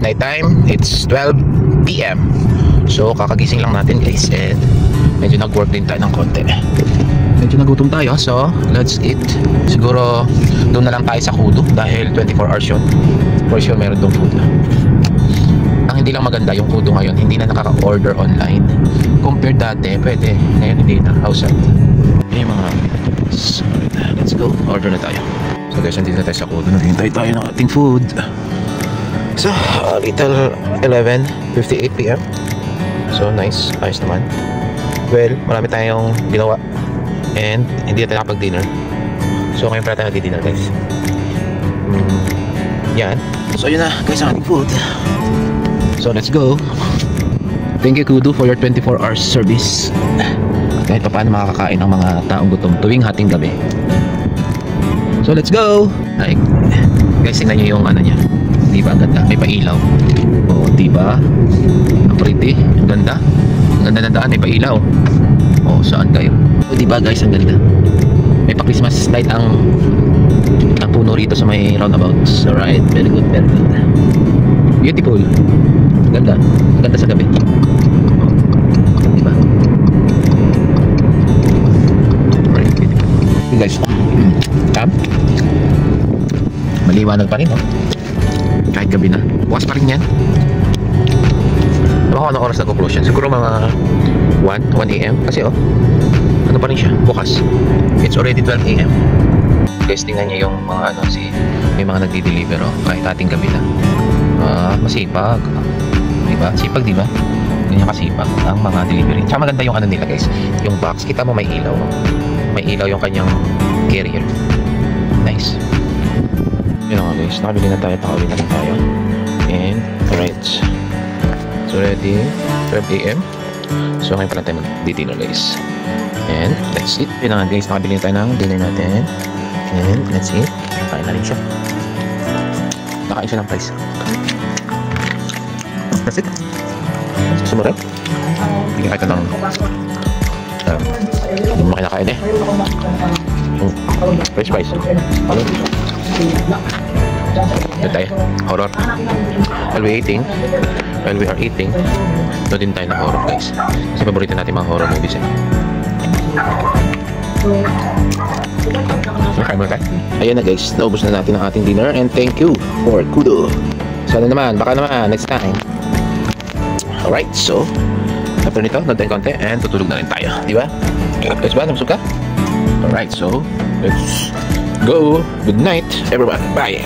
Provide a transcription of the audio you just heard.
Night time, it's 12 PM. So kakagising lang natin guys, and medyo nag-work din tayo ng konti. Medyo nagutom tayo, so let's eat. Siguro doon na lang tayo sa Kudo dahil 24 hours yun. For sure meron doon food. Ang hindi lang maganda yung Kudo ngayon, hindi na nakaka-order online. Compared dati, pwede. Ngayon hindi na, outside. Yung mga, so, let's go, order na tayo. So guys, nandito na tayo sa Kudo. Naghihintay tayo ng ating food. So, little 11:58 PM. So, nice. Ayos naman. Well, marami tayong ginawa. And, hindi na tayo nakapag-dinner. So, ngayon pala tayo nag-dinner, guys. Yan. So, yun na, guys, ang ating food. So, let's go. Thank you, Kudo, for your 24 hours service. Kahit pa paano makakakain ang mga taong gutom tuwing hating gabi. So, let's go! Ay, guys, tingnan nyo yung ano niya. Diba ang ganda? May pailaw. Oo, diba? Ang pretty. Ang ganda. Ang ganda ng daan. May pailaw. Oo, saan kayo? O, diba guys? Ang ganda. May pa-Christmas light ang puno rito sa may roundabouts. Alright. Very good. Very good. Beautiful. Ganda. Ganda sa gabi. Diba? Alright. Okay guys. Maliwanag pa rin, no? Kahit gabi na. Bukas pa rin yan. Ewan ko anong oras nag-close yan. Siguro mga 1 AM. Kasi ano pa rin siya, bukas. It's already 12 AM. Guys, tingnan niyo yung mga may mga nagdi-deliver kahit ating gabi na. Masipag. Diba? Sipag, diba? Ganyan kasipag ang mga delivery. Tsaka maganda yung nila guys. Yung box, kita mo may ilaw. May ilaw yung kanyang carrier. Nice. Yun nga guys, nakabili na tayo, pakawin na tayo. And, alright. So ready, 12 AM. So ngayon pala tayo mag-dinner guys. And, let's eat. Yun nga guys, nakabili na tayo ng dinner natin. And, let's eat. Kain na rin siya. Nakain siya ng fries. That's it. Sumarap. Bigyan kayo ng hindi mo kinakain French fries. Ano? Ito tayo, horror. While we are eating, ito din tayo ng horror guys. Kasi paborito natin mga horror movies Okay mo tayo? Ayan na guys, naubos na natin ang ating dinner. And thank you for Kudo. Sana naman, baka naman, next time. Alright, so after nito, nandang konti and tutulog na rin tayo. Diba? Guys ba? Namusog ka? Alright, so let's go. Good night, everyone. Bye.